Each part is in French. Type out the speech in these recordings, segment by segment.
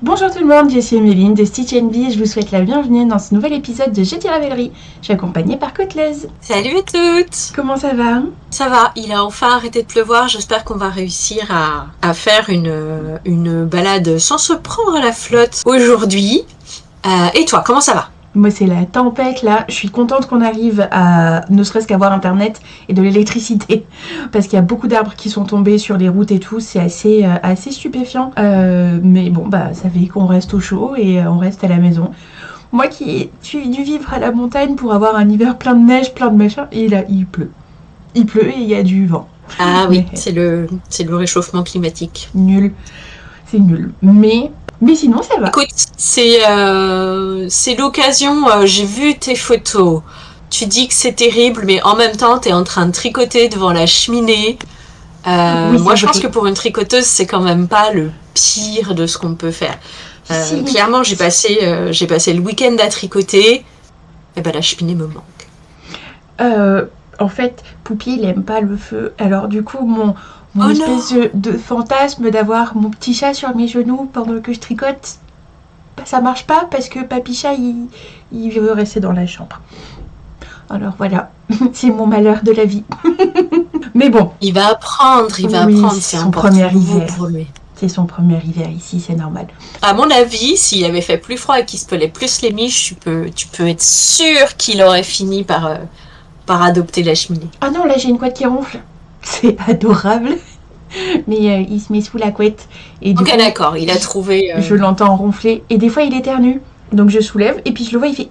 Bonjour tout le monde, je suis Emeline de Stitch & Bee et je vous souhaite la bienvenue dans ce nouvel épisode de Jeudi Ravelry. Je suis accompagnée par Côteleuse. Salut à toutes! Comment ça va? Ça va, il a enfin arrêté de pleuvoir, j'espère qu'on va réussir à faire une balade sans se prendre à la flotte aujourd'hui. Et toi, comment ça va? Moi c'est la tempête là, je suis contente qu'on arrive à ne serait-ce qu'avoir internet et de l'électricité parce qu'il y a beaucoup d'arbres qui sont tombés sur les routes et tout, c'est assez stupéfiant. Mais bon bah ça fait qu'on reste au chaud et on reste à la maison. Moi qui suis dû vivre à la montagne pour avoir un hiver plein de neige, plein de machin, et là il pleut. Il pleut et il y a du vent. Ah oui, c'est le réchauffement climatique. Nul, c'est nul. Mais sinon ça va. Écoute, c'est l'occasion, j'ai vu tes photos. Tu dis que c'est terrible, mais en même temps, t'es en train de tricoter devant la cheminée. Oui, moi, je vrai. pense que pour une tricoteuse, c'est quand même pas le pire de ce qu'on peut faire. Si. Clairement, j'ai passé le week-end à tricoter. Et ben la cheminée me manque. En fait, Poupie, il aime pas le feu. Alors du coup, mon Oh espèce de fantasme d'avoir mon petit chat sur mes genoux pendant que je tricote, bah, ça marche pas parce que Papy Chat, il veut rester dans la chambre. Alors voilà, c'est mon malheur de la vie. Mais bon. Il va apprendre, c'est son premier hiver. Pour lui. C'est son premier hiver ici, c'est normal. À mon avis, s'il avait fait plus froid et qu'il se pelait plus les miches, tu peux être sûr qu'il aurait fini par adopter la cheminée. Ah non, là j'ai une couette qui ronfle. C'est adorable. Mais il se met sous la couette. Et du coup, d'accord, il a trouvé... Je l'entends ronfler. Et des fois, il éternue. Donc je soulève et puis je le vois, il fait...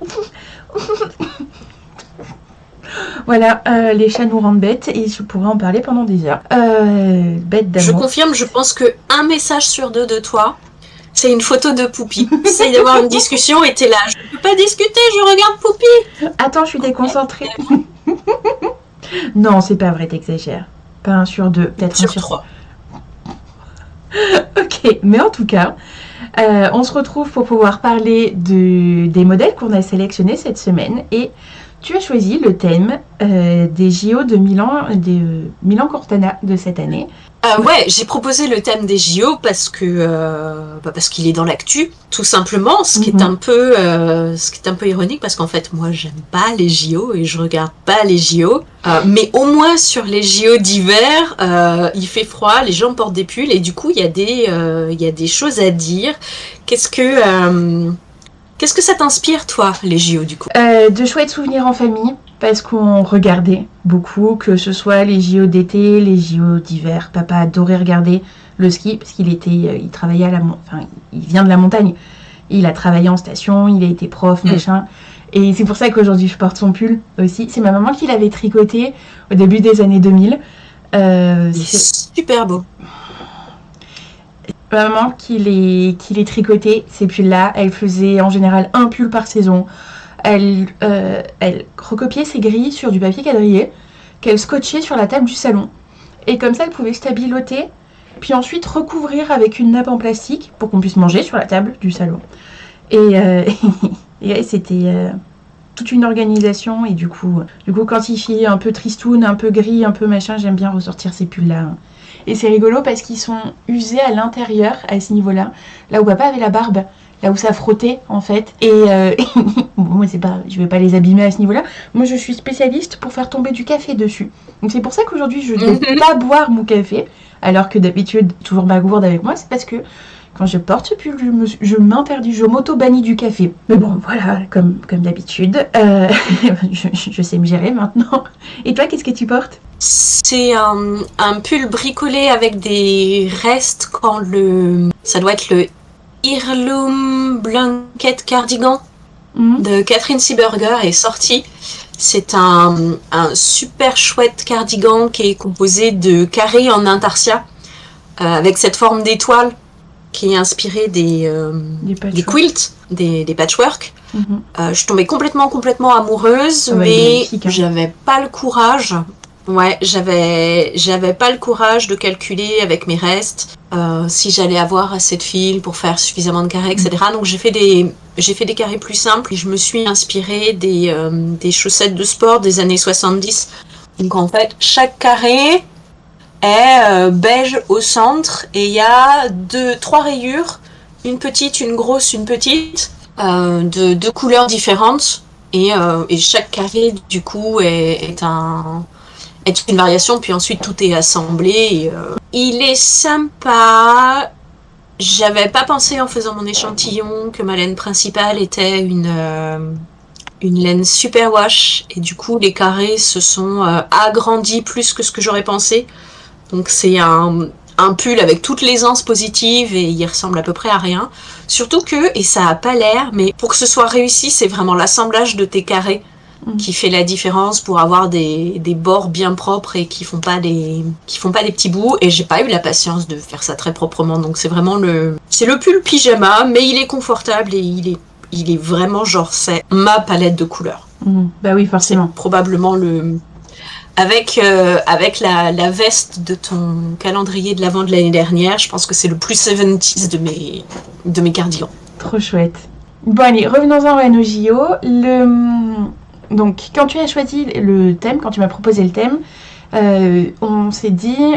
Voilà, les chats nous rendent bêtes et je pourrais en parler pendant des heures. Bête d'amour. Je confirme, je pense qu'un message sur deux de toi, c'est une photo de Poupie. Essaye d'avoir une discussion et t'es là. Je peux pas discuter, je regarde Poupie. Attends, je suis déconcentrée. Non, c'est pas vrai, t'exagères. Pas un sur deux, peut-être sur un sur trois. Ok, mais en tout cas, on se retrouve pour pouvoir parler des modèles qu'on a sélectionnés cette semaine. Et tu as choisi le thème des JO de Milan, des Milan Cortana de cette année. Ouais, j'ai proposé le thème des JO parce qu'il est dans l'actu, tout simplement, ce qui est un peu ironique parce qu'en fait moi j'aime pas les JO et je regarde pas les JO, mais au moins sur les JO d'hiver, il fait froid, les gens portent des pulls et du coup il y a des choses à dire. Qu'est-ce que ça t'inspire toi les JO du coup? De chouettes souvenirs en famille. Parce qu'on regardait beaucoup, que ce soit les JO d'été, les JO d'hiver. Papa adorait regarder le ski parce il travaillait il vient de la montagne. Il a travaillé en station, il a été prof, machin. Et c'est pour ça qu'aujourd'hui je porte son pull aussi. C'est ma maman qui l'avait tricoté au début des années 2000. C'est super beau. Ma maman qui les tricotait, ces pulls-là. Elle faisait en général un pull par saison. Elle recopiait ses grilles sur du papier quadrillé qu'elle scotchait sur la table du salon. Et comme ça, elle pouvait stabiloter, puis ensuite recouvrir avec une nappe en plastique pour qu'on puisse manger sur la table du salon. Et c'était toute une organisation. Et du coup, quand il fait un peu tristoun, un peu gris, un peu machin, j'aime bien ressortir ces pulls-là. Et c'est rigolo parce qu'ils sont usés à l'intérieur, à ce niveau-là, là où papa avait la barbe. Là où ça frottait en fait, et bon, moi je vais pas les abîmer à ce niveau-là. Moi je suis spécialiste pour faire tomber du café dessus. Donc c'est pour ça qu'aujourd'hui je ne vais pas boire mon café, alors que d'habitude toujours ma gourde avec moi. C'est parce que quand je porte ce pull, je m'interdis, je m'auto-bannis du café. Mais bon voilà, comme d'habitude, je sais me gérer maintenant. Et toi, qu'est-ce que tu portes? C'est un pull bricolé avec des restes ça doit être le Heirloom Blanket Cardigan de Catherine Seeberger est sorti. C'est un super chouette cardigan qui est composé de carrés en intarsia avec cette forme d'étoile qui est inspirée des quilts, des patchwork. Je suis tombée complètement amoureuse, mais j'avais pas le courage. Ouais, j'avais pas le courage de calculer avec mes restes si j'allais avoir assez de fil pour faire suffisamment de carrés, etc. Donc j'ai fait des carrés plus simples et je me suis inspirée des chaussettes de sport des années 70. Donc en fait, chaque carré est beige au centre et il y a 3 rayures une petite, une grosse, une petite, de 2 couleurs différentes. Et chaque carré, du coup, est une variation. Puis ensuite, tout est assemblé. Il est sympa. J'avais pas pensé en faisant mon échantillon que ma laine principale était une laine superwash. Et du coup, les carrés se sont agrandis plus que ce que j'aurais pensé. Donc c'est un pull avec toute l'aisance positive et il ressemble à peu près à rien. Surtout que, et ça a pas l'air, mais pour que ce soit réussi, c'est vraiment l'assemblage de tes carrés qui fait la différence pour avoir des bords bien propres et qui font pas des petits bouts. Et j'ai pas eu la patience de faire ça très proprement. Donc c'est vraiment le pull pyjama, mais il est confortable et il est vraiment genre, c'est ma palette de couleurs. Bah oui, forcément. C'est probablement avec la veste de ton calendrier de l'avant de l'année dernière, je pense que c'est le plus 70s de mes cardigans. Trop chouette. Bon allez, revenons-en à nos JO. Donc quand tu as choisi le thème, quand tu m'as proposé le thème, on s'est dit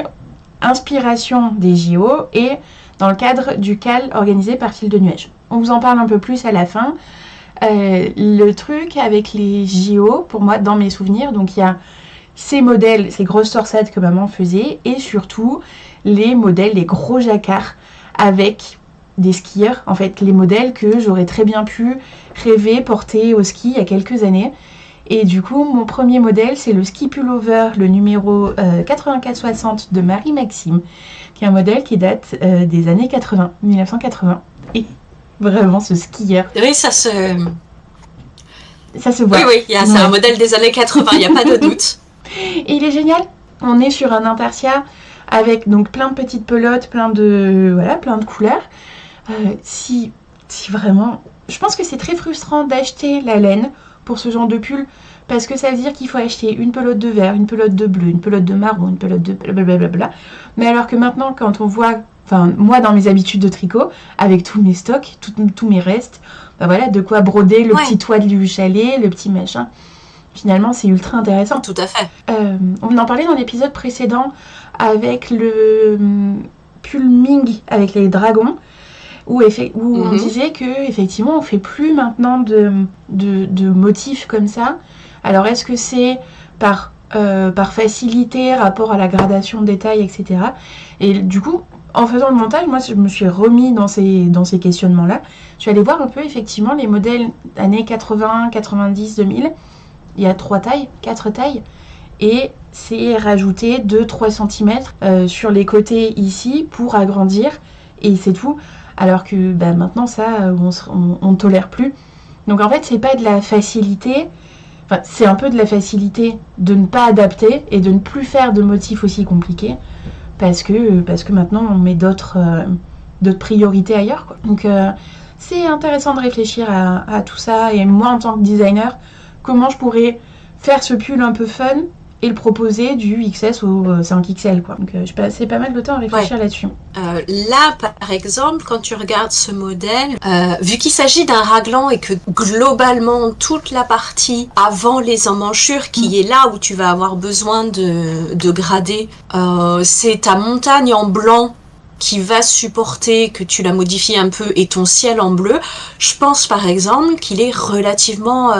inspiration des JO et dans le cadre du CAL organisé par Fil de Nuage. On vous en parle un peu plus à la fin. Le truc avec les JO, pour moi, dans mes souvenirs, donc il y a ces modèles, ces grosses torsades que maman faisait, et surtout les modèles, les gros jacquards avec des skieurs, en fait, les modèles que j'aurais très bien pu rêver porter au ski il y a quelques années. Et du coup, mon premier modèle, c'est le ski pullover, le numéro 8460 de Marie-Maxime, qui est un modèle qui date des années 80, 1980. Et vraiment, ce skieur. Oui, ça se voit. Oui, c'est un modèle des années 80, il n'y a pas de doute. Et il est génial. On est sur un intarsia avec donc plein de petites pelotes, plein de couleurs. Si vraiment, je pense que c'est très frustrant d'acheter la laine pour ce genre de pull parce que ça veut dire qu'il faut acheter une pelote de vert, une pelote de bleu, une pelote de marron, une pelote de blablabla. Mais alors que maintenant, quand on voit, moi dans mes habitudes de tricot, avec tous mes stocks, tous mes restes, de quoi broder le petit toit du chalet, le petit machin. Finalement, c'est ultra intéressant. Tout à fait. On en parlait dans l'épisode précédent avec le pull Ming avec les dragons, où on disait que effectivement, on fait plus maintenant de motifs comme ça. Alors, est-ce que c'est par facilité, rapport à la gradation de détails, etc. Et du coup, en faisant le montage, moi, je me suis remis dans ces questionnements-là. Je suis allée voir un peu, effectivement, les modèles années 80, 90, 2000. Il y a 4 tailles, et c'est rajouter 2-3 cm sur les côtés ici pour agrandir, et c'est tout. Alors que maintenant, ça, on tolère plus. Donc en fait, c'est pas de la facilité, c'est un peu de la facilité de ne pas adapter et de ne plus faire de motifs aussi compliqués, parce que maintenant, on met d'autres priorités ailleurs, quoi. Donc c'est intéressant de réfléchir à tout ça, et moi, en tant que designer, comment je pourrais faire ce pull un peu fun et le proposer du XS au 5XL, quoi. Donc je passais pas mal de temps à réfléchir là-dessus. Là, par exemple, quand tu regardes ce modèle, vu qu'il s'agit d'un raglan et que globalement toute la partie avant les emmanchures qui est là où tu vas avoir besoin de grader, c'est ta montagne en blanc qui va supporter que tu la modifies un peu et ton ciel en bleu, je pense par exemple qu'il est relativement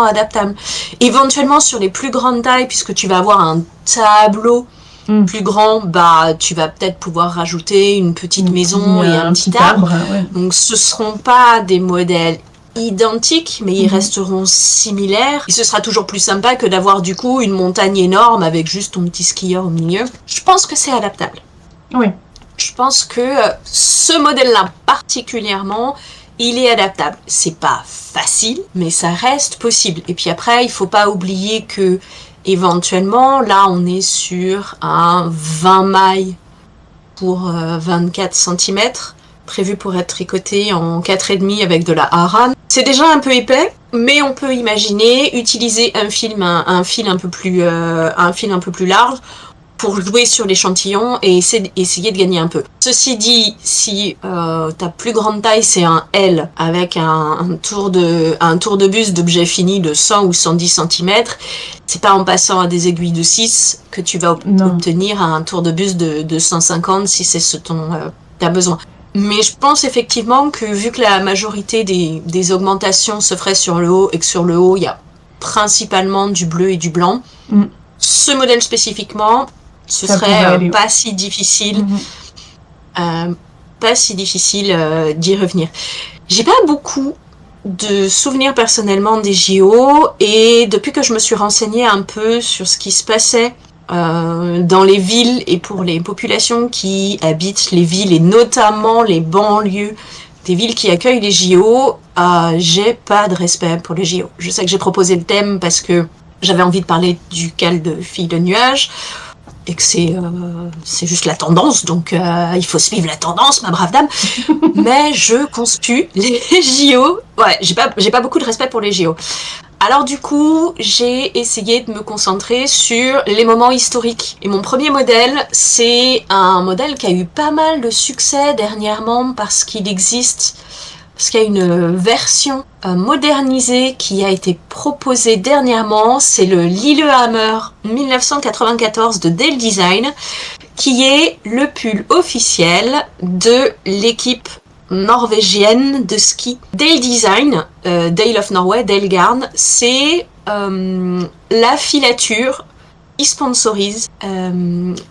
adaptable. Éventuellement sur les plus grandes tailles, puisque tu vas avoir un tableau plus grand, tu vas peut-être pouvoir rajouter une petite maison et un petit arbre. Ouais. Donc ce seront pas des modèles identiques, mais ils resteront similaires. Et ce sera toujours plus sympa que d'avoir du coup une montagne énorme avec juste ton petit skieur au milieu. Je pense que c'est adaptable. Oui. Je pense que ce modèle-là particulièrement, il est adaptable. C'est pas facile, mais ça reste possible. Et puis après, il faut pas oublier que éventuellement, là, on est sur un 20 mailles pour 24 cm, prévu pour être tricoté en 4,5 avec de la Aran. C'est déjà un peu épais, mais on peut imaginer utiliser un fil un peu plus large pour jouer sur l'échantillon et essayer de gagner un peu. Ceci dit, si ta plus grande taille c'est un L avec un tour de buste d'objet fini de 100 ou 110 cm, c'est pas en passant à des aiguilles de 6 que tu vas obtenir un tour de buste de 150 si c'est ce dont t'as besoin. Mais je pense effectivement que vu que la majorité des augmentations se ferait sur le haut et que sur le haut, il y a principalement du bleu et du blanc, ce modèle spécifiquement, ce serait pas si difficile. Pas si difficile d'y revenir. J'ai pas beaucoup de souvenirs personnellement des JO et depuis que je me suis renseignée un peu sur ce qui se passait dans les villes et pour les populations qui habitent les villes et notamment les banlieues des villes qui accueillent les JO, j'ai pas de respect pour les JO. Je sais que j'ai proposé le thème parce que j'avais envie de parler du cal de Filles de Nuages et que c'est juste la tendance, donc il faut suivre la tendance, ma brave dame. Mais je conspue les JO. Ouais, j'ai pas beaucoup de respect pour les JO. Alors du coup, j'ai essayé de me concentrer sur les moments historiques. Et mon premier modèle, c'est un modèle qui a eu pas mal de succès dernièrement parce qu'il y a une version modernisée qui a été proposée dernièrement, c'est le Lillehammer 1994 de Dale Design, qui est le pull officiel de l'équipe norvégienne de ski. Dale Design, Dale of Norway, Dale Garn, c'est la filature qui sponsorise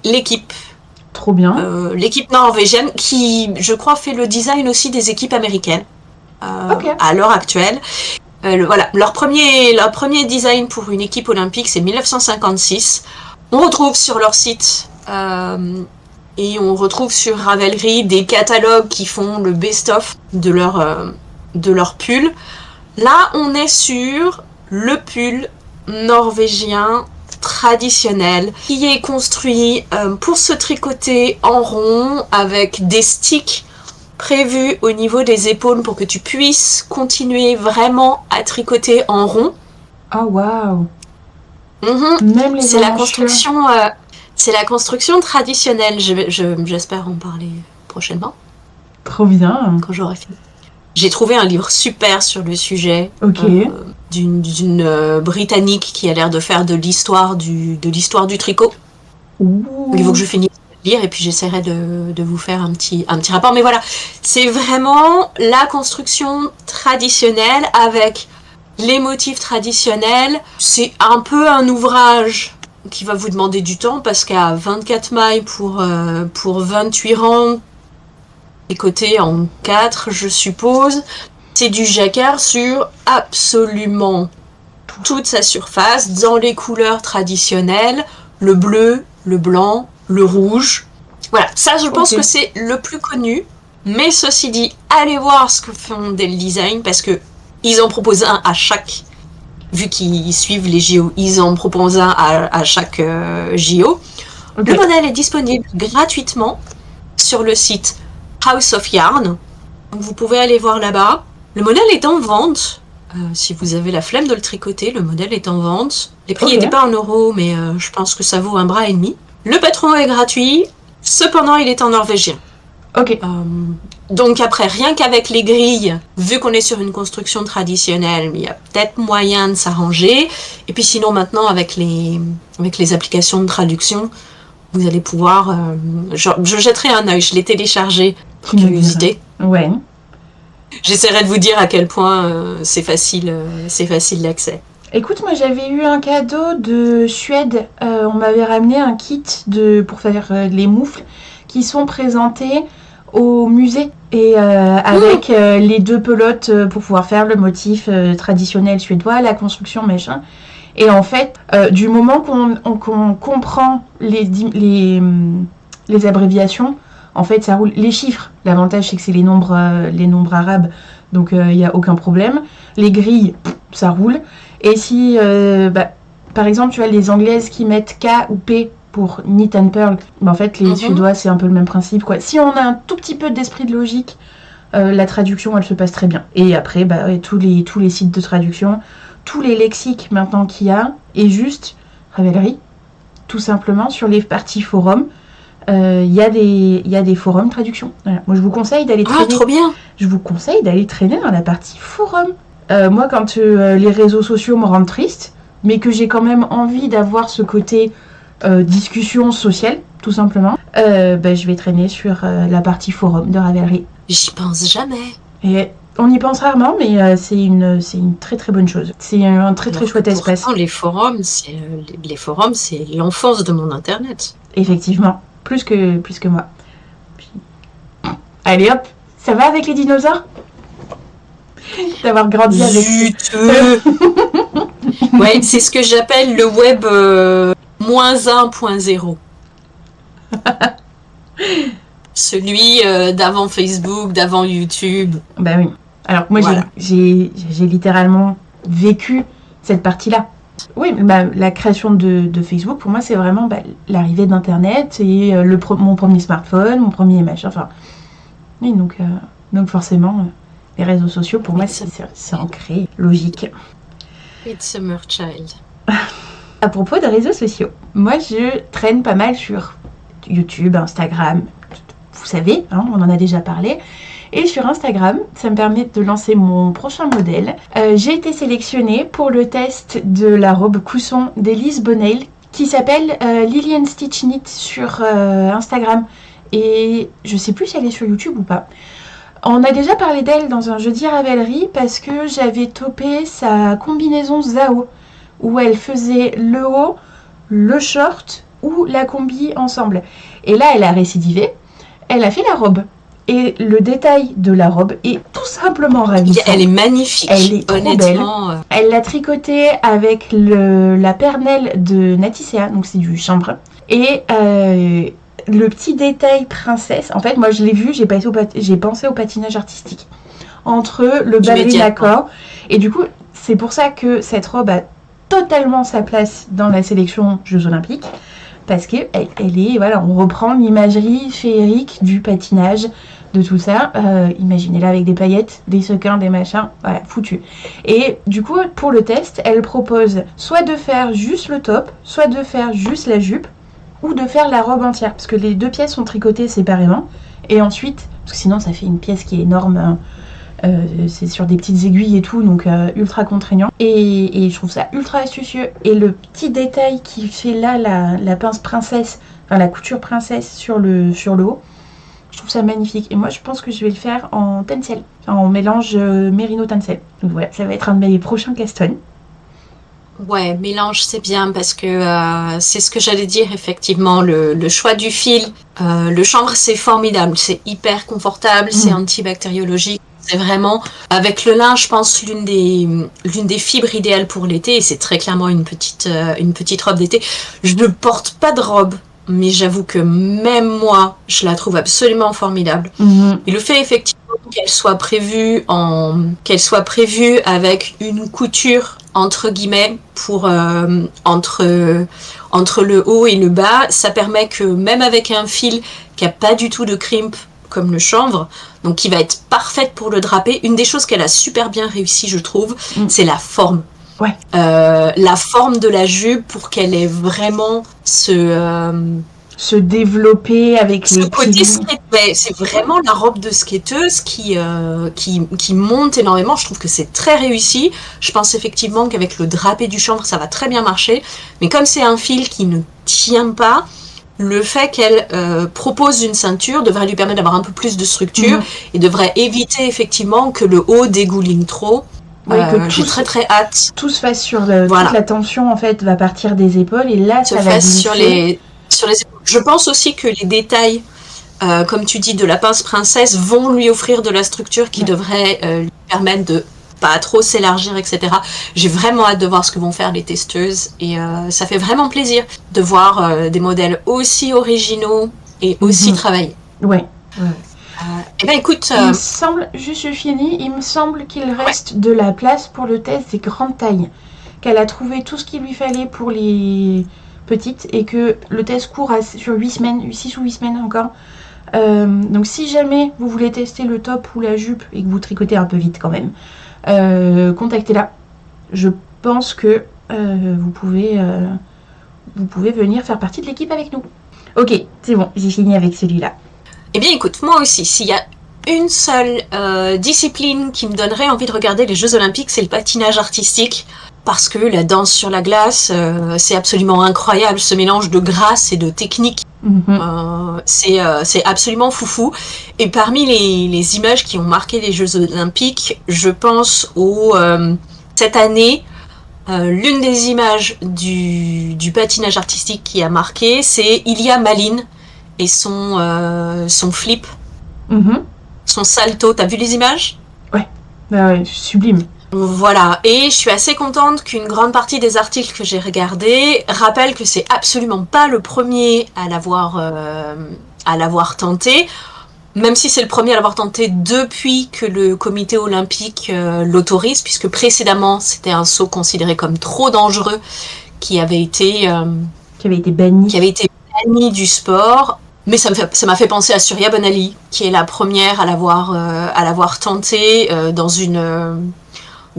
l'équipe. Trop bien. L'équipe norvégienne qui, je crois, fait le design aussi des équipes américaines. À l'heure actuelle. Voilà, leur premier design pour une équipe olympique, c'est 1956. On retrouve sur leur site et on retrouve sur Ravelry des catalogues qui font le best-of de leur pull. Là, on est sur le pull norvégien traditionnel qui est construit pour se tricoter en rond avec des sticks prévu au niveau des épaules pour que tu puisses continuer vraiment à tricoter en rond. Oh waouh. Même les c'est la construction traditionnelle. J'espère en parler prochainement. Trop bien. Quand j'aurai fini. J'ai trouvé un livre super sur le sujet. Ok. D'une Britannique qui a l'air de faire de l'histoire du tricot. Ouh. Il faut que je finisse lire et puis j'essaierai de vous faire un petit rapport. Mais voilà, c'est vraiment la construction traditionnelle avec les motifs traditionnels. C'est un peu un ouvrage qui va vous demander du temps parce qu'à 24 mailles pour 28 rangs, décoté en 4, je suppose, c'est du jacquard sur absolument toute sa surface dans les couleurs traditionnelles, le bleu, le blanc, le rouge. Voilà, ça je pense que c'est le plus connu. Mais ceci dit, allez voir ce que font Dale Design parce que ils en proposent un à chaque. Vu qu'ils suivent les JO, ils en proposent un à chaque JO. Le modèle est disponible gratuitement sur le site House of Yarn. Donc vous pouvez aller voir là-bas. Le modèle est en vente. Si vous avez la flemme de le tricoter, le modèle est en vente. Les prix n'étaient pas en euros, mais je pense que ça vaut un bras et demi. Le patron est gratuit, cependant il est en norvégien. Ok. Donc après, rien qu'avec les grilles, vu qu'on est sur une construction traditionnelle, il y a peut-être moyen de s'arranger. Et puis sinon maintenant avec les applications de traduction, vous allez pouvoir... je jetterai un œil, je l'ai téléchargé par curiosité. Ouais. J'essaierai de vous dire à quel point c'est facile d'accès. Écoute, moi j'avais eu un cadeau de Suède. On m'avait ramené un kit pour faire les moufles qui sont présentés au musée et avec les deux pelotes pour pouvoir faire le motif traditionnel suédois, la construction machin. Et en fait, du moment qu'on comprend les abréviations, en fait ça roule. Les chiffres, l'avantage c'est que c'est les nombres arabes, donc il n'y a aucun problème. Les grilles, ça roule. Et si, par exemple, tu as les Anglaises qui mettent K ou P pour Knit and Purl, en fait, les Suédois, c'est un peu le même principe, quoi. Si on a un tout petit peu d'esprit de logique, la traduction, elle se passe très bien. Et après, tous les sites de traduction, tous les lexiques maintenant qu'il y a, et juste, Ravelry, tout simplement, sur les parties forums, il y a des forums traduction. Voilà. Moi, je vous conseille d'aller traîner. Ah, trop bien. Je vous conseille d'aller traîner dans la partie forum. Moi, quand les réseaux sociaux me rendent triste, mais que j'ai quand même envie d'avoir ce côté discussion sociale, tout simplement, je vais traîner sur la partie forum de Ravelry. J'y pense jamais. Et on y pense rarement, mais c'est une très très bonne chose. C'est un très très chouette espace. Les forums, c'est l'enfance de mon internet. Effectivement, plus que moi. Puis... Allez hop, ça va avec les dinosaures? D'avoir grandi avec. Ouais, c'est ce que j'appelle le web -1.0. Celui d'avant Facebook, d'avant YouTube. Bah oui. Alors moi, voilà. j'ai littéralement vécu cette partie-là. Oui, la création de Facebook, pour moi, c'est vraiment l'arrivée d'Internet et mon premier smartphone, mon premier machin. Enfin, oui, donc forcément, les réseaux sociaux, pour moi, c'est ancré, logique. It's a summer child. À propos de réseaux sociaux, moi, je traîne pas mal sur YouTube, Instagram, vous savez, hein, on en a déjà parlé. Et sur Instagram, ça me permet de lancer mon prochain modèle. J'ai été sélectionnée pour le test de la robe cousson d'Elise Bonnel qui s'appelle Lillian Stitch Knit sur Instagram. Et je sais plus si elle est sur YouTube ou pas. On a déjà parlé d'elle dans un jeudi Ravelry parce que j'avais topé sa combinaison Zao où elle faisait le haut, le short ou la combi ensemble. Et là, elle a récidivé. Elle a fait la robe. Et le détail de la robe est tout simplement ravissant. Elle est magnifique. Elle est trop belle. Elle l'a tricotée avec la pernelle de Naticea, donc c'est du chanvre. Et le petit détail princesse, en fait, moi je l'ai vu, j'ai pensé au patinage artistique. Entre le ballerina corps. Et du coup, c'est pour ça que cette robe a totalement sa place dans la sélection Jeux Olympiques. Parce qu'elle est, voilà, on reprend l'imagerie féerique du patinage, de tout ça. Imaginez-la avec des paillettes, des sequins, des machins, voilà, foutu. Et du coup, pour le test, elle propose soit de faire juste le top, soit de faire juste la jupe, ou de faire la robe entière. Parce que les deux pièces sont tricotées séparément. Et ensuite, parce que sinon ça fait une pièce qui est énorme, c'est sur des petites aiguilles et tout, donc ultra contraignant. Et je trouve ça ultra astucieux. Et le petit détail qui fait là la pince princesse, enfin la couture princesse sur le haut, je trouve ça magnifique. Et moi je pense que je vais le faire en tencel, en mélange mérino tencel. Donc voilà, ça va être un de mes prochains castons. Ouais, mélange c'est bien parce que c'est ce que j'allais dire effectivement, le choix du fil. Le chanvre c'est formidable, c'est hyper confortable, c'est antibactériologique. C'est vraiment, avec le lin, je pense, l'une des fibres idéales pour l'été. Et c'est très clairement une petite robe d'été. Je ne porte pas de robe, mais j'avoue que même moi, je la trouve absolument formidable. Et le fait effectivement qu'elle soit prévue avec une couture entre guillemets pour entre le haut et le bas, ça permet que même avec un fil qui a pas du tout de crimp comme le chanvre, donc qui va être parfaite pour le draper. Une des choses qu'elle a super bien réussi, je trouve, c'est la forme. Ouais. La forme de la jupe pour qu'elle ait vraiment se développer avec ce côté skate. C'est vraiment la robe de skateuse qui monte énormément. Je trouve que c'est très réussi. Je pense effectivement qu'avec le drapé du chanvre, ça va très bien marcher. Mais comme c'est un fil qui ne tient pas, le fait qu'elle propose une ceinture devrait lui permettre d'avoir un peu plus de structure et devrait éviter effectivement que le haut dégouline trop. Oui, que j'ai très très hâte. Tout se fasse sur toute la tension en fait va partir des épaules et là ça va sur les épaules. Je pense aussi que les détails, comme tu dis, de la pince princesse vont lui offrir de la structure qui devrait lui permettre de pas trop s'élargir, etc. J'ai vraiment hâte de voir ce que vont faire les testeuses et ça fait vraiment plaisir de voir des modèles aussi originaux et aussi travaillés. Ouais. Eh ben écoute, il me semble, juste je finis, il me semble qu'il reste de la place pour le test des grandes tailles, qu'elle a trouvé tout ce qu'il lui fallait pour les petites et que le test court sur 8 semaines, 6 ou 8 semaines encore. Donc si jamais vous voulez tester le top ou la jupe et que vous tricotez un peu vite quand même, contactez-la. Je pense que vous pouvez venir faire partie de l'équipe avec nous. Ok, c'est bon, j'ai fini avec celui-là. Eh bien écoute, moi aussi, s'il y a une seule discipline qui me donnerait envie de regarder les Jeux Olympiques, c'est le patinage artistique. parce que la danse sur la glace, c'est absolument incroyable, ce mélange de grâce et de technique. C'est absolument foufou. Et parmi les images qui ont marqué les Jeux Olympiques, je pense cette année, l'une des images du patinage artistique qui a marqué, c'est Ilia Malin et son flip, son salto. T'as vu les images ? Ouais, sublime. Voilà, et je suis assez contente qu'une grande partie des articles que j'ai regardés rappellent que c'est absolument pas le premier à l'avoir tenté, même si c'est le premier à l'avoir tenté depuis que le comité olympique l'autorise, puisque précédemment c'était un saut considéré comme trop dangereux qui avait été banni du sport. Mais ça m'a fait penser à Surya Bonali, qui est la première à l'avoir tenté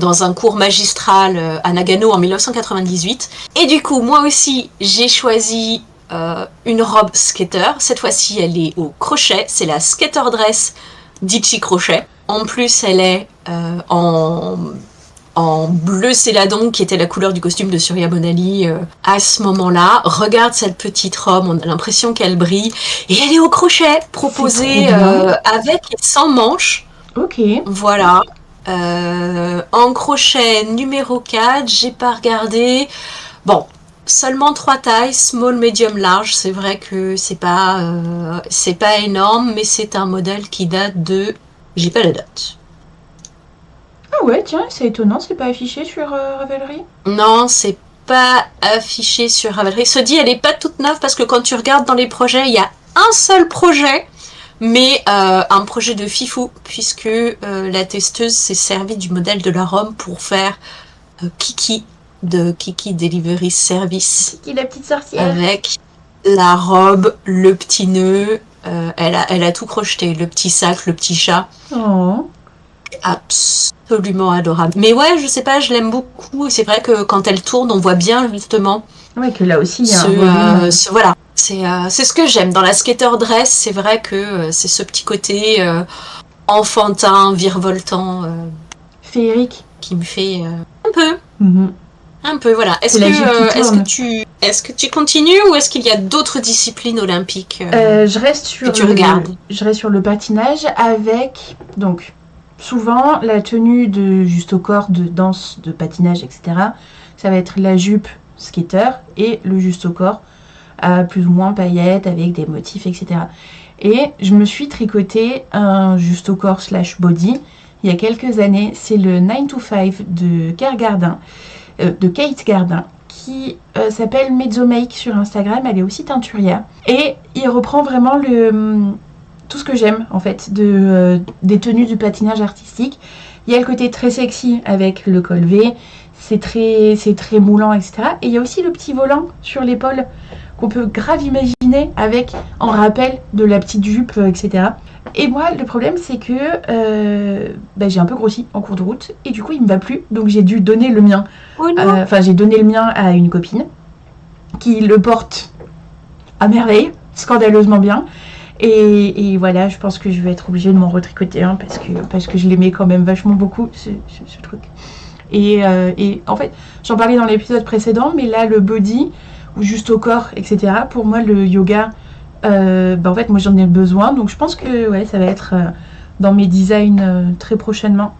dans un cours magistral à Nagano en 1998. Et du coup, moi aussi, j'ai choisi une robe skater. Cette fois-ci, elle est au crochet. C'est la skater dress d'Ichi Crochet. En plus, elle est en bleu céladon, qui était la couleur du costume de Surya Bonali à ce moment-là. Regarde cette petite robe, on a l'impression qu'elle brille. Et elle est au crochet, proposée avec et sans manches. Ok. Voilà. En crochet numéro 4, j'ai pas regardé. Bon, seulement 3 tailles, small, medium, large. C'est vrai que c'est pas énorme, mais c'est un modèle qui date de... J'ai pas la date. Ah ouais, tiens, c'est étonnant, c'est pas affiché sur Ravelry ? Non, c'est pas affiché sur Ravelry. Se dit, elle est pas toute neuve parce que quand tu regardes dans les projets, il y a un seul projet, mais un projet de fifou, puisque la testeuse s'est servie du modèle de la robe pour faire Kiki de Kiki Delivery Service. Kiki la petite sorcière. Avec la robe, le petit nœud, elle a tout crocheté, le petit sac, le petit chat. Oh. Absolument adorable. Mais ouais, je sais pas, je l'aime beaucoup. C'est vrai que quand elle tourne, on voit bien justement. Ouais, que là aussi il y a voilà. C'est ce que j'aime dans la skater dress. C'est vrai que c'est ce petit côté enfantin, virevoltant, féerique, qui me fait un peu. Un peu, voilà. Est-ce que tu continues ou est-ce qu'il y a d'autres disciplines olympiques je reste sur que tu regardes ? Je reste sur le patinage avec donc souvent la tenue de juste au corps, de danse, de patinage, etc. Ça va être la jupe skater et le juste au corps à plus ou moins paillettes avec des motifs, etc. Et je me suis tricoté un juste au corps / body il y a quelques années. C'est le 9 to 5 de Kate Gardin, qui s'appelle Mezzomake sur Instagram. Elle est aussi teinturière. Et il reprend vraiment tout ce que j'aime, en fait, des tenues du patinage artistique. Il y a le côté très sexy avec le col V, c'est très moulant, etc. Et il y a aussi le petit volant sur l'épaule qu'on peut grave imaginer en rappel de la petite jupe, etc. Et moi, le problème, c'est que j'ai un peu grossi en cours de route et du coup, il me va plus. Donc, j'ai dû donner le mien. J'ai donné le mien à une copine qui le porte à merveille, scandaleusement bien. Et voilà, je pense que je vais être obligée de m'en retricoter un parce que je l'aimais quand même vachement beaucoup, ce truc. Et en fait, j'en parlais dans l'épisode précédent, mais là, le body, ou juste au corps, etc., pour moi, le yoga... en fait moi j'en ai besoin, donc je pense que ça va être dans mes designs très prochainement.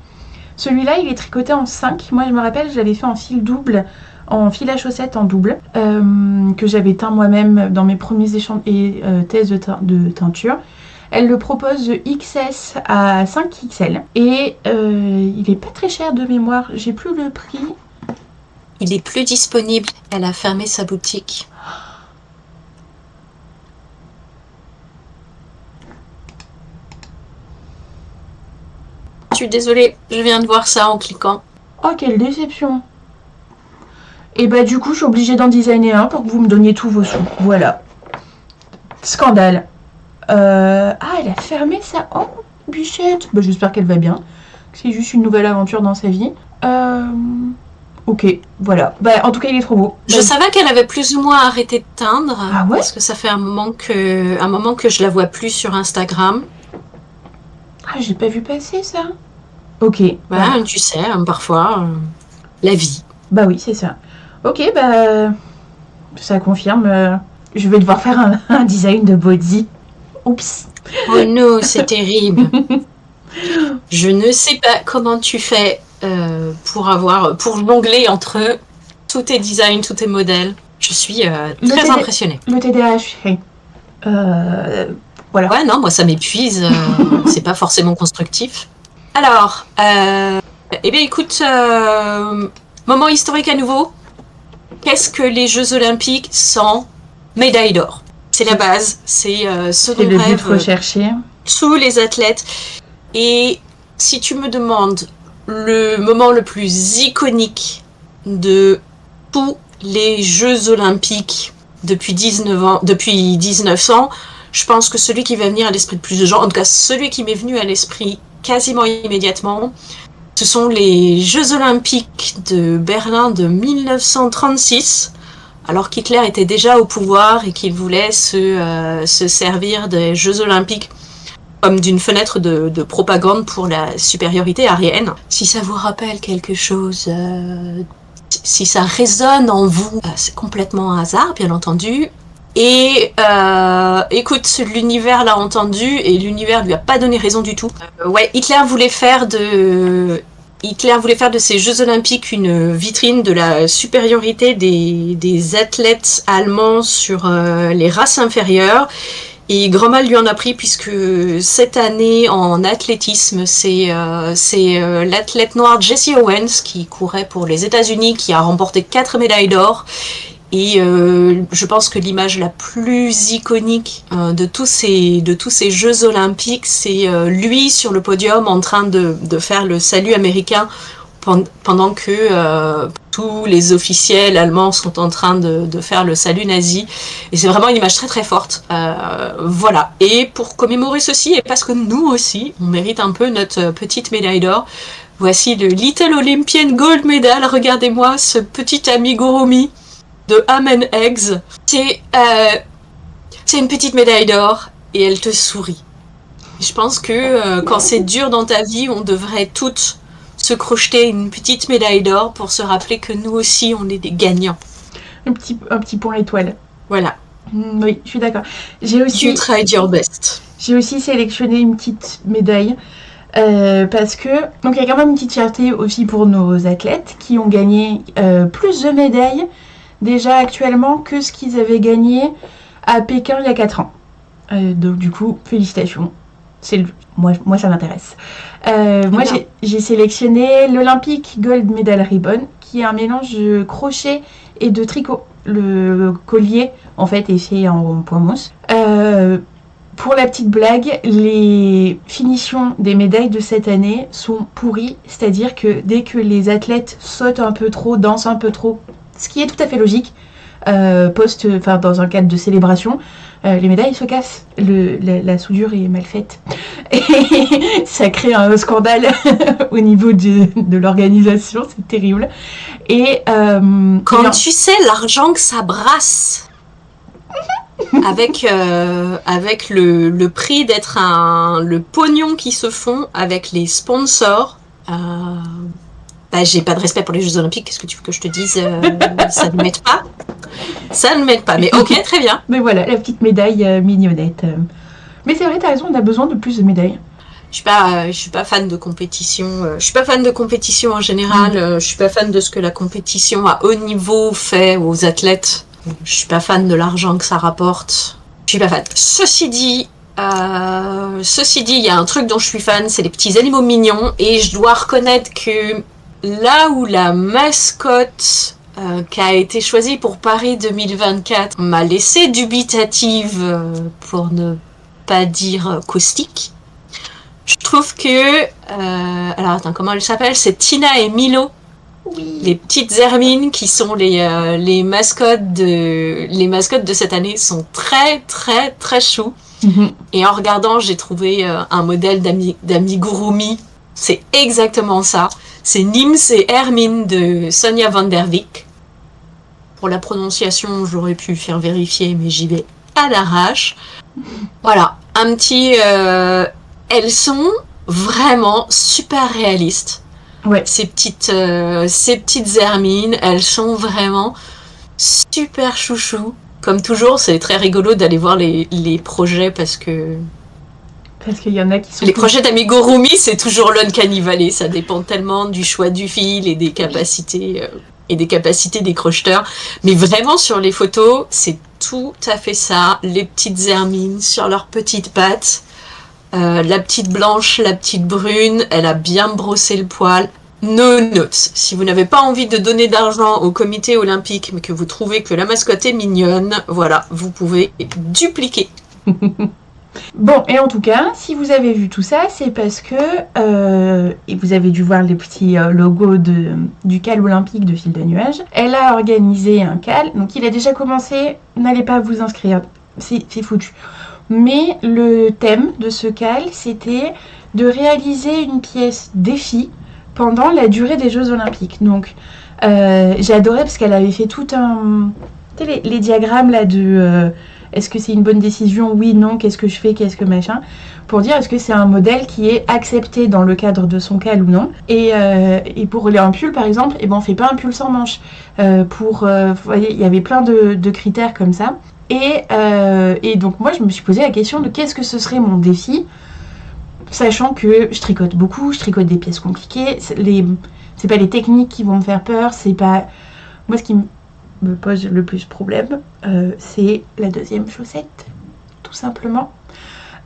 Celui-là il est tricoté en 5. Moi je me rappelle, je l'avais fait en fil double, en fil à chaussettes en double, que j'avais teint moi-même dans mes premiers thèses de teinture. Elle le propose de XS à 5XL et il est pas très cher de mémoire, j'ai plus le prix. Il est plus disponible, elle a fermé sa boutique. Je suis désolée, je viens de voir ça en cliquant. Oh, quelle déception. Et du coup, je suis obligée d'en designer un pour que vous me donniez tous vos sous. Voilà. Scandale. Elle a fermé ça. Oh, bichette. J'espère qu'elle va bien. C'est juste une nouvelle aventure dans sa vie. Ok, voilà. En tout cas, il est trop beau. Je savais qu'elle avait plus ou moins arrêté de teindre. Ah ouais ? Parce que ça fait un moment que je la vois plus sur Instagram. Ah, j'ai pas vu passer ça. Ok. Tu sais, parfois, la vie. Bah oui, c'est ça. Ok, bah ça confirme. Je vais devoir faire un design de body. Oups. Oh non, c'est terrible. Je ne sais pas comment tu fais pour jongler entre tous tes designs, tous tes modèles. Je suis très impressionnée. Le TDAH, hey. Voilà. Ouais, non, moi ça m'épuise. C'est pas forcément constructif. Alors, eh bien écoute, moment historique à nouveau. Qu'est-ce que les Jeux Olympiques sans médaille d'or? C'est la base, c'est ce dont le but recherché. Tous les athlètes. Et si tu me demandes le moment le plus iconique de tous les Jeux Olympiques depuis 1900, je pense que celui qui va venir à l'esprit de plus de gens, en tout cas celui qui m'est venu à l'esprit quasiment immédiatement, ce sont les Jeux Olympiques de Berlin de 1936, alors qu'Hitler était déjà au pouvoir et qu'il voulait se servir des Jeux Olympiques comme d'une fenêtre de propagande pour la supériorité aryenne. Si ça vous rappelle quelque chose, si ça résonne en vous, c'est complètement un hasard, bien entendu. Et écoute, l'univers l'a entendu et l'univers lui a pas donné raison du tout. Ouais, Hitler voulait faire de ces Jeux Olympiques une vitrine de la supériorité des athlètes allemands sur les races inférieures. Et grand mal lui en a pris puisque cette année en athlétisme, c'est l'athlète noir Jesse Owens qui courait pour les États-Unis, qui a remporté 4 médailles d'or. Et je pense que l'image la plus iconique de tous ces Jeux Olympiques, c'est lui sur le podium en train de faire le salut américain pendant que tous les officiels allemands sont en train de faire le salut nazi. Et c'est vraiment une image très très forte. Voilà. Et pour commémorer ceci, et parce que nous aussi, on mérite un peu notre petite médaille d'or, voici le Little Olympian Gold Medal. Regardez-moi ce petit amigurumi de Ham and Eggs. C'est une petite médaille d'or et elle te sourit. Je pense que quand c'est dur dans ta vie, on devrait toutes se crocheter une petite médaille d'or pour se rappeler que nous aussi, on est des gagnants. Un petit point étoile. Voilà. Oui, je suis d'accord. You tried your best. J'ai aussi sélectionné une petite médaille parce que donc il y a quand même une petite fierté aussi pour nos athlètes qui ont gagné plus de médailles déjà actuellement que ce qu'ils avaient gagné à Pékin il y a 4 ans. Donc du coup, félicitations. Moi ça m'intéresse. Moi j'ai sélectionné l'Olympic Gold Medal Ribbon, qui est un mélange de crochet et de tricot. Le collier en fait est fait en point mousse. Pour la petite blague, les finitions des médailles de cette année sont pourries, c'est-à-dire que dès que les athlètes sautent un peu trop, dansent un peu trop, ce qui est tout à fait logique, dans un cadre de célébration, les médailles se cassent. La soudure est mal faite. Et ça crée un scandale au niveau de l'organisation, c'est terrible. Et quand tu sais l'argent que ça brasse avec le prix d'être le pognon qui se font avec les sponsors, j'ai pas de respect pour les Jeux Olympiques, qu'est-ce que tu veux que je te dise? Ça ne m'aide pas. Ça ne m'aide pas, mais ok, très bien. Mais voilà, la petite médaille mignonnette. Mais c'est vrai, t'as raison, on a besoin de plus de médailles. Je suis pas fan de compétition. Je suis pas fan de compétition en général. Je suis pas fan de ce que la compétition à haut niveau fait aux athlètes. Je suis pas fan de l'argent que ça rapporte. Je suis pas fan. Ceci dit, il y a un truc dont je suis fan, c'est les petits animaux mignons. Et je dois reconnaître que là où la mascotte qui a été choisie pour Paris 2024 m'a laissé dubitative, pour ne pas dire caustique, je trouve que... alors attends, comment elle s'appelle? C'est Tina et Milo. Oui. Les petites hermines qui sont les mascottes de cette année sont très très très chou. Mm-hmm. Et en regardant, j'ai trouvé un modèle d'amigurumi. C'est exactement ça. C'est Nims et Hermine de Sonja van der Wyck. Pour la prononciation, j'aurais pu faire vérifier, mais j'y vais à l'arrache. Voilà, un petit... elles sont vraiment super réalistes. Ouais. Ces petites hermines, elles sont vraiment super chouchou. Comme toujours, c'est très rigolo d'aller voir les projets parce qu'il y en a qui sont... Les projets d'Amigurumi, c'est toujours l'Uncanny Valley. Ça dépend tellement du choix du fil et des capacités des crocheteurs. Mais vraiment, sur les photos, c'est tout à fait ça. Les petites hermines sur leurs petites pattes. La petite blanche, la petite brune, elle a bien brossé le poil. No notes. Si vous n'avez pas envie de donner d'argent au comité olympique, mais que vous trouvez que la mascotte est mignonne, voilà, vous pouvez dupliquer. Bon, et en tout cas, si vous avez vu tout ça, c'est parce que et vous avez dû voir les petits logos du CAL olympique de Fil de Nuages. Elle a organisé un CAL, donc il a déjà commencé, n'allez pas vous inscrire, c'est foutu. Mais le thème de ce CAL, c'était de réaliser une pièce défi pendant la durée des Jeux Olympiques. Donc, j'ai adoré parce qu'elle avait fait tout un... Tu sais, les diagrammes là de... est-ce que c'est une bonne décision? Oui, non, qu'est-ce que je fais? Qu'est-ce que machin? Pour dire est-ce que c'est un modèle qui est accepté dans le cadre de son CAL ou non. Et pour un pull, par exemple, on fait pas un pull sans manche. Vous voyez, il y avait plein de critères comme ça. Et donc moi, je me suis posé la question de qu'est-ce que ce serait mon défi, sachant que je tricote beaucoup, je tricote des pièces compliquées. C'est pas les techniques qui vont me faire peur, c'est pas... Moi, ce qui me pose le plus problème, c'est la deuxième chaussette, tout simplement.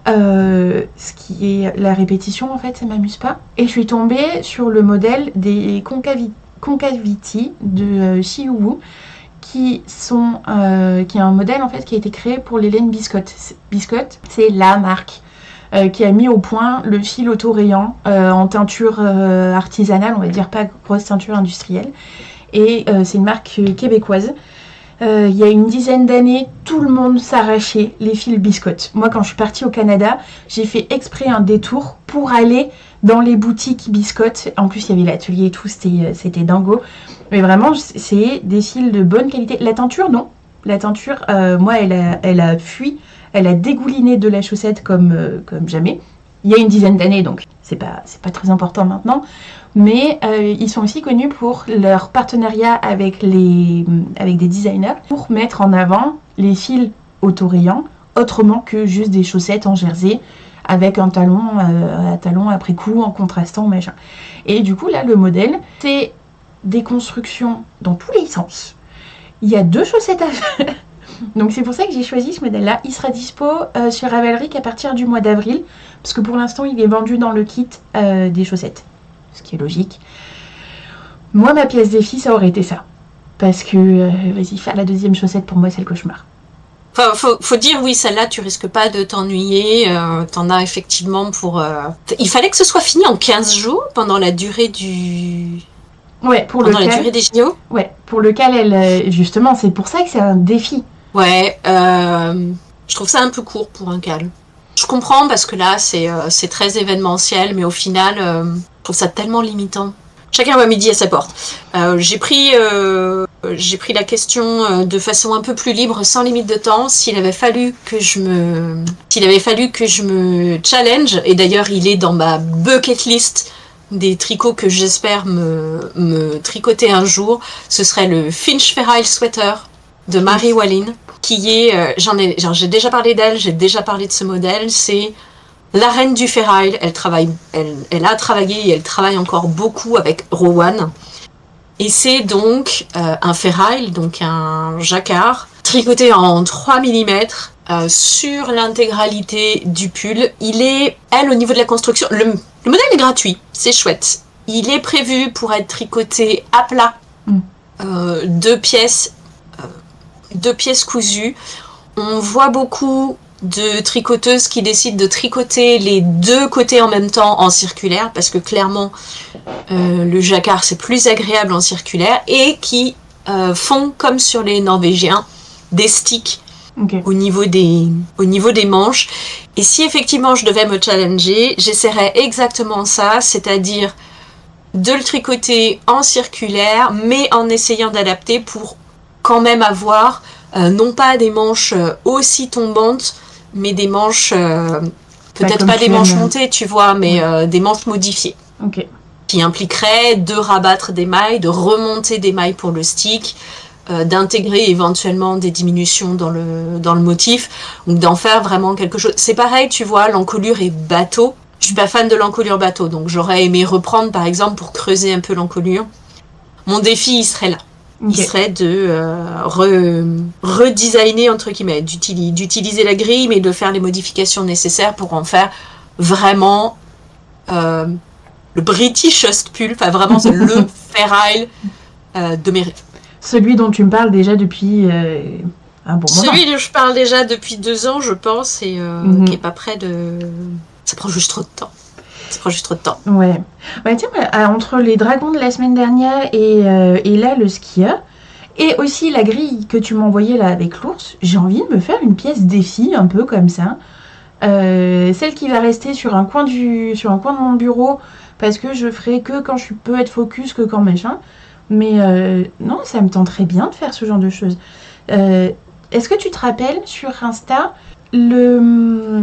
Ce qui est la répétition, en fait, ça m'amuse pas. Et je suis tombée sur le modèle des Concavity de Chihuahua, qui est un modèle en fait qui a été créé pour les laines Biscotte. Biscotte, c'est la marque qui a mis au point le fil autorayant en teinture artisanale, on va dire pas grosse teinture industrielle. Et c'est une marque québécoise. Il y a une dizaine d'années, tout le monde s'arrachait les fils Biscotte. Moi, quand je suis partie au Canada, j'ai fait exprès un détour pour aller dans les boutiques Biscotte. En plus, il y avait l'atelier et tout, c'était dingo. Mais vraiment, c'est des fils de bonne qualité. La teinture, non. La teinture, moi, elle a fui. Elle a dégouliné de la chaussette comme jamais. Il y a une dizaine d'années, donc c'est pas très important maintenant. Mais ils sont aussi connus pour leur partenariat avec des designers pour mettre en avant les fils autorayants autrement que juste des chaussettes en jersey avec un talon après coup en contrastant machin. Et du coup là le modèle c'est des constructions dans tous les sens. Il y a 2 chaussettes à faire. Donc c'est pour ça que j'ai choisi ce modèle là. Il sera dispo sur Ravelry qu'à partir du mois d'avril parce que pour l'instant il est vendu dans le kit des chaussettes. Ce qui est logique. Moi, ma pièce défi, ça aurait été ça. Parce que, vas-y, faire la deuxième chaussette, pour moi, c'est le cauchemar. Faut dire, oui, celle-là, tu risques pas de t'ennuyer. T'en as effectivement pour... Il fallait que ce soit fini en 15 jours, pendant la durée du... Ouais, pendant la durée des JO. Ouais, pour lequel, justement, c'est pour ça que c'est un défi. Ouais, je trouve ça un peu court pour un CAL. Je comprends, parce que là, c'est très événementiel, mais au final... Je trouve ça tellement limitant. Chacun voit midi à sa porte. J'ai pris la question de façon un peu plus libre, sans limite de temps. S'il avait fallu que je me challenge, et d'ailleurs il est dans ma bucket list des tricots que j'espère me tricoter un jour, ce serait le Finch Feral Sweater de Marie Wallin, qui est, j'ai déjà parlé d'elle, j'ai déjà parlé de ce modèle, c'est la reine du ferraille. Elle a travaillé et elle travaille encore beaucoup avec Rowan. Et c'est donc un ferraille, donc un jacquard, tricoté en 3 mm sur l'intégralité du pull. Au niveau de la construction, le modèle est gratuit, c'est chouette. Il est prévu pour être tricoté à plat, 2 pièces cousues. On voit beaucoup de tricoteuses qui décident de tricoter les 2 côtés en même temps en circulaire, parce que clairement le jacquard c'est plus agréable en circulaire, et qui font comme sur les Norvégiens des sticks au niveau des manches. Et si effectivement je devais me challenger, j'essaierais exactement ça, c'est-à-dire de le tricoter en circulaire, mais en essayant d'adapter pour quand même avoir non pas des manches aussi tombantes, mais des manches, peut-être pas des manches montées, tu vois, mais des manches modifiées. qui impliquerait de rabattre des mailles, de remonter des mailles pour le stick, d'intégrer éventuellement des diminutions dans le motif, ou d'en faire vraiment quelque chose. C'est pareil, tu vois, l'encolure est bateau. Je suis pas fan de l'encolure bateau, donc j'aurais aimé reprendre, par exemple, pour creuser un peu l'encolure. Mon défi, il serait là. Il serait de redesigner, entre guillemets, d'utiliser la grille, mais de faire les modifications nécessaires pour en faire vraiment le Britishest pulp, vraiment le Fair Isle de mes rêves. Celui dont tu me parles déjà depuis un bon moment. Celui dont je parle déjà depuis 2 ans, je pense, et qui est pas près de... Ça prend juste trop de temps. Ouais. Bah tiens, entre les dragons de la semaine dernière et là, le skieur, et aussi la grille que tu m'as envoyée là avec l'ours, j'ai envie de me faire une pièce défi, un peu comme ça. Celle qui va rester sur un coin de mon bureau, parce que je ferai que quand je peux être focus, que quand machin. Mais non, ça me tenterait bien de faire ce genre de choses. Est-ce que tu te rappelles sur Insta, je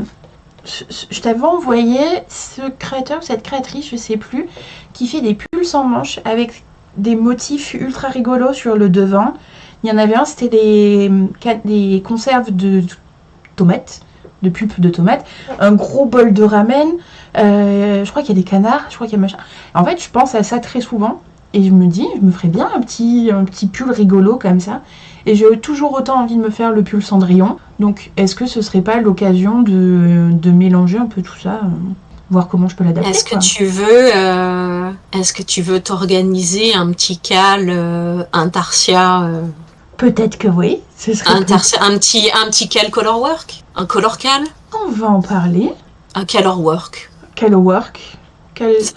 t'avais envoyé ce créateur, cette créatrice, je sais plus, qui fait des pulls sans manches avec des motifs ultra rigolos sur le devant. Il y en avait un, c'était des conserves de tomates, de pulpe de tomates, un gros bol de ramen, je crois qu'il y a des canards, je crois qu'il y a machin. En fait, je pense à ça très souvent et je me dis, je me ferais bien un petit pull rigolo comme ça. Et j'ai toujours autant envie de me faire le pull Cendrillon. Donc, est-ce que ce serait pas l'occasion de mélanger un peu tout ça, voir comment je peux l'adapter? Est-ce que tu veux t'organiser un petit cal intarsia Peut-être que oui. Ce serait un petit cal colorwork, un color cal. On va en parler. Un colorwork. Colorwork.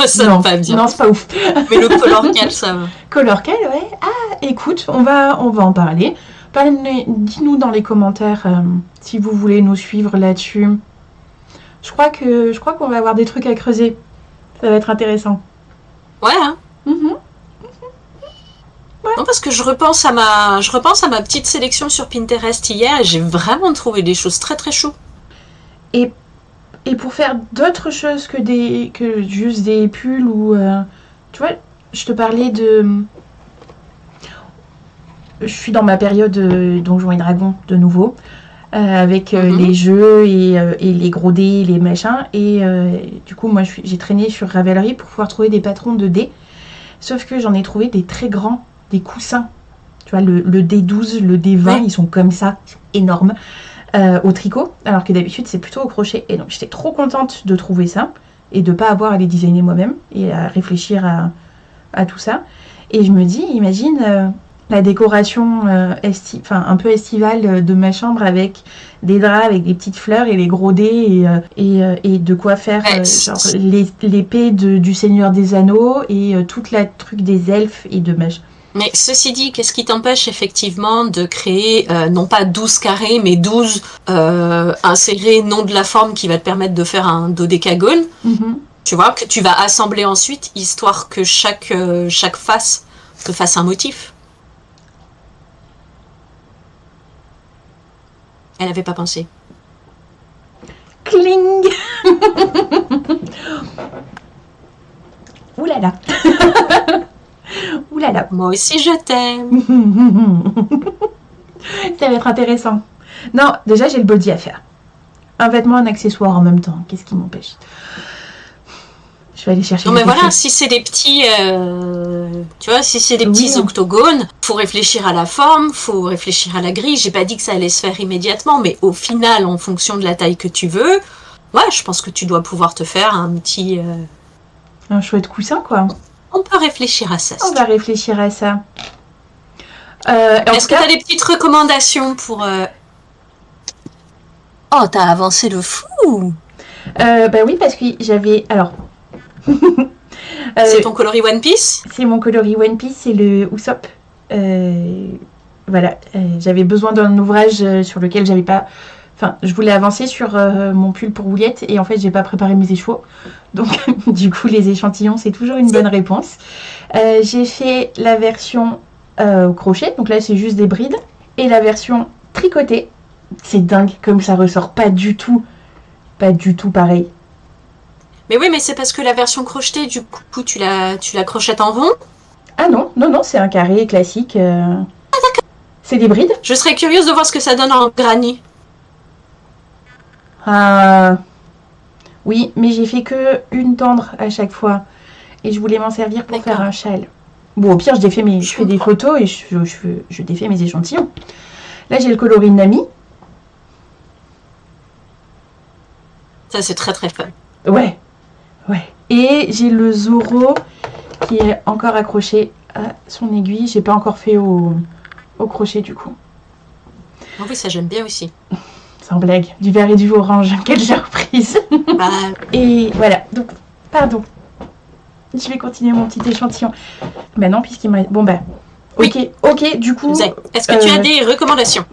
Ça non, va pas bien. Non, c'est pas ouf. Mais le color cal, ça va. Color cal, ouais. Ah, écoute, on va en parler. Dis-nous dans les commentaires si vous voulez nous suivre là-dessus. Je crois qu'on va avoir des trucs à creuser. Ça va être intéressant. Ouais. Hein. Ouais. Non, parce que je repense à ma petite sélection sur Pinterest hier et j'ai vraiment trouvé des choses très très choues. Et pour faire d'autres choses que juste des pulls ou... tu vois, je te parlais de... Je suis dans ma période Donjons et Dragons de nouveau, avec les jeux et les gros dés, les machins. Et du coup, moi, j'ai traîné sur Ravelry pour pouvoir trouver des patrons de dés. Sauf que j'en ai trouvé des très grands, des coussins. Tu vois, le D12, le D20, ils sont comme ça, énormes. Au tricot, alors que d'habitude c'est plutôt au crochet. Et donc j'étais trop contente de trouver ça et de pas avoir à les designer moi-même et à réfléchir à tout ça. Et je me dis, imagine la décoration un peu estivale de ma chambre avec des draps, avec des petites fleurs et les gros dés et de quoi faire genre l'épée du Seigneur des Anneaux et toute la truc des elfes et de machin. Mais ceci dit, qu'est-ce qui t'empêche effectivement de créer, non pas 12 carrés, mais 12 insérés non de la forme qui va te permettre de faire un dodécagone, tu vois, que tu vas assembler ensuite, histoire que chaque face te fasse un motif. Elle n'avait pas pensé. Cling. Ouh là là. Ouh là là. Moi aussi je t'aime. Ça va être intéressant. Non, déjà j'ai le body à faire. Un vêtement, un accessoire en même temps. Qu'est-ce qui m'empêche? Je vais aller chercher. Non mais voilà, si c'est des petits, tu vois, si c'est des petits octogones, faut réfléchir à la forme, faut réfléchir à la grille. J'ai pas dit que ça allait se faire immédiatement, mais au final, en fonction de la taille que tu veux, ouais, je pense que tu dois pouvoir te faire un petit. Un chouette coussin, quoi. On peut réfléchir à ça. On va réfléchir à ça. Est-ce que tu as des petites recommandations pour... Oh, t'as avancé le fou. Bah oui, parce que j'avais... Alors... c'est ton coloris One Piece? C'est mon coloris One Piece, c'est le Usopp. Voilà, j'avais besoin d'un ouvrage sur lequel j'avais pas... Enfin, je voulais avancer sur mon pull pour Ouliette et en fait, j'ai pas préparé mes échauds. Donc, du coup, les échantillons, c'est toujours une bonne réponse. J'ai fait la version au crochet, donc là, c'est juste des brides. Et la version tricotée, c'est dingue, comme ça ressort pas du tout pareil. Mais oui, mais c'est parce que la version crochetée, du coup, tu la crochettes en rond. Ah non, c'est un carré classique. Ah d'accord. C'est des brides. Je serais curieuse de voir ce que ça donne en granny. Oui, mais j'ai fait que une tendre à chaque fois. Et je voulais m'en servir pour faire un châle. Bon, au pire, je fais des photos et je défais mes échantillons. Là, j'ai le coloris Nami. Ça, c'est très très fun. Ouais. Et j'ai le Zoro qui est encore accroché à son aiguille. J'ai pas encore fait au crochet du coup. Oh oui, ça j'aime bien aussi. Sans blague, du vert et du orange. Quelle surprise. Et voilà, donc, pardon. Je vais continuer mon petit échantillon. Bah non, puisqu'il me reste... Bon bah, ok, du coup... Est-ce que tu as des recommandations?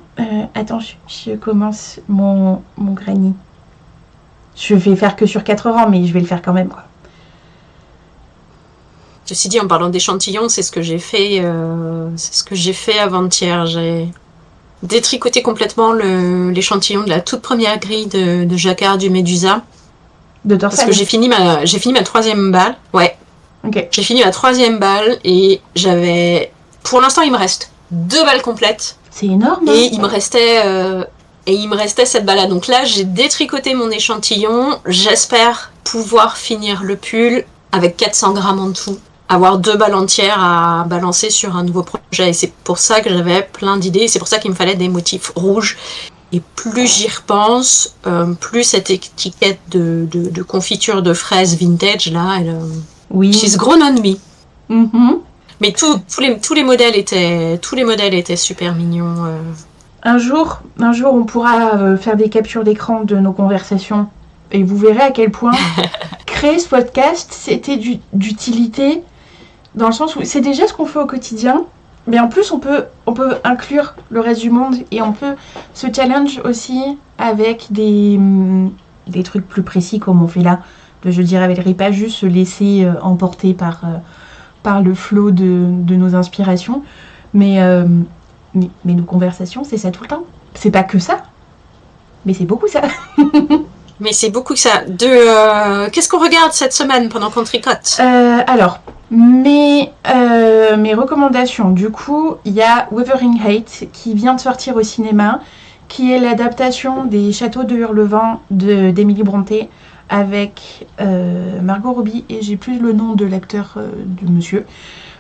Attends, je commence mon granny. Je vais faire que sur 4 rangs, mais je vais le faire quand même, quoi. Ceci dit, en parlant d'échantillons, c'est ce que j'ai fait avant-hier. J'ai détricoté complètement l'échantillon de la toute première grille de jacquard du Médusa. De Dorsal. Parce que j'ai fini ma 3e balle. Ouais. Ok. J'ai fini ma 3e balle et j'avais... Pour l'instant, il me reste 2 balles complètes. C'est énorme. Et il me restait cette balle-là. Donc là, j'ai détricoté mon échantillon. J'espère pouvoir finir le pull avec 400 grammes en tout. Avoir 2 balles entières à balancer sur un nouveau projet. Et c'est pour ça que j'avais plein d'idées. C'est pour ça qu'il me fallait des motifs rouges. Et plus j'y repense, plus cette étiquette de confiture de fraises vintage, là, she's grown on me. Mm-hmm. Mais tous les modèles étaient super mignons. Un jour, on pourra faire des captures d'écran de nos conversations et vous verrez à quel point créer ce podcast, c'était d'utilité dans le sens où c'est déjà ce qu'on fait au quotidien, mais en plus on peut inclure le reste du monde et on peut se challenge aussi avec des trucs plus précis comme on fait là. Je dirais pas juste se laisser emporter par le flot de nos inspirations, mais nos conversations, c'est ça tout le temps. C'est pas que ça, mais c'est beaucoup ça. Mais c'est beaucoup ça. Qu'est-ce qu'on regarde cette semaine pendant qu'on tricote? Alors, mes recommandations, du coup, il y a Wuthering Heights qui vient de sortir au cinéma, qui est l'adaptation des Châteaux de Hurlevent d'Emily Brontë avec Margot Robbie, et j'ai plus le nom de l'acteur du monsieur.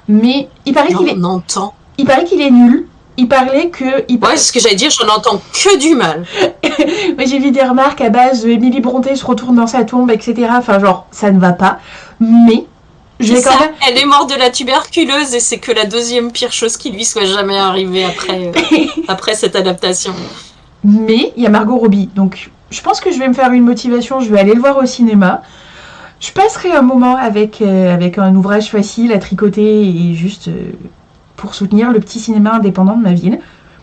Mais il paraît qu'il est... On entend. Il paraît qu'il est nul. Il parlait que... Ouais, c'est ce que j'allais dire, j'en entends que du mal. Moi, j'ai vu des remarques à base de Emily Brontë se retourne dans sa tombe, etc. Enfin, genre, ça ne va pas. Mais... Elle est morte de la tuberculose et c'est que la 2e pire chose qui lui soit jamais arrivée après cette adaptation. Mais il y a Margot Robbie, donc je pense que je vais me faire une motivation, je vais aller le voir au cinéma. Je passerai un moment avec un ouvrage facile à tricoter et juste pour soutenir le petit cinéma indépendant de ma ville.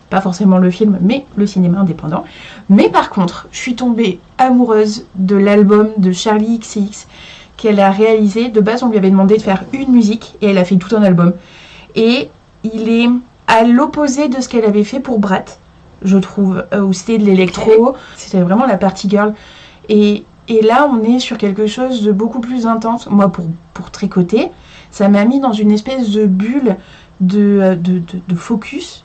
Pas forcément le film, mais le cinéma indépendant. Mais par contre, je suis tombée amoureuse de l'album de Charli XCX qu'elle a réalisé. De base, on lui avait demandé de faire une musique et elle a fait tout un album. Et il est à l'opposé de ce qu'elle avait fait pour Brat, je trouve, où c'était de l'électro. C'était vraiment la party girl. Et là, on est sur quelque chose de beaucoup plus intense. Moi, pour tricoter, ça m'a mis dans une espèce de bulle de focus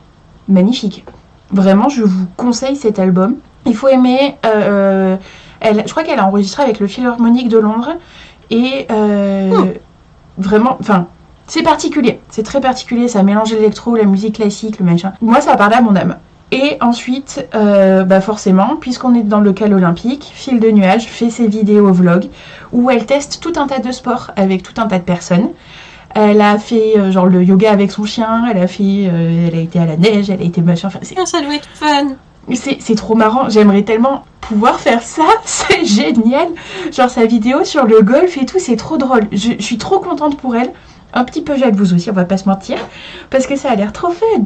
magnifique. Vraiment, je vous conseille cet album. Il faut aimer... je crois qu'elle a enregistré avec le Philharmonique de Londres. Et vraiment... Enfin, c'est particulier. C'est très particulier. Ça mélange l'électro, la musique classique, le machin. Moi, ça a parlé à mon âme. Et ensuite, forcément, puisqu'on est dans le local olympique, Fil de Nuages fait ses vidéos vlog où elle teste tout un tas de sports avec tout un tas de personnes. Elle a fait le yoga avec son chien, elle a été à la neige, elle a été machin. Enfin, ça doit être fun. C'est trop marrant, j'aimerais tellement pouvoir faire ça, c'est génial. Genre sa vidéo sur le golf et tout, c'est trop drôle. Je suis trop contente pour elle. Un petit peu jalouse aussi, on va pas se mentir, parce que ça a l'air trop fun.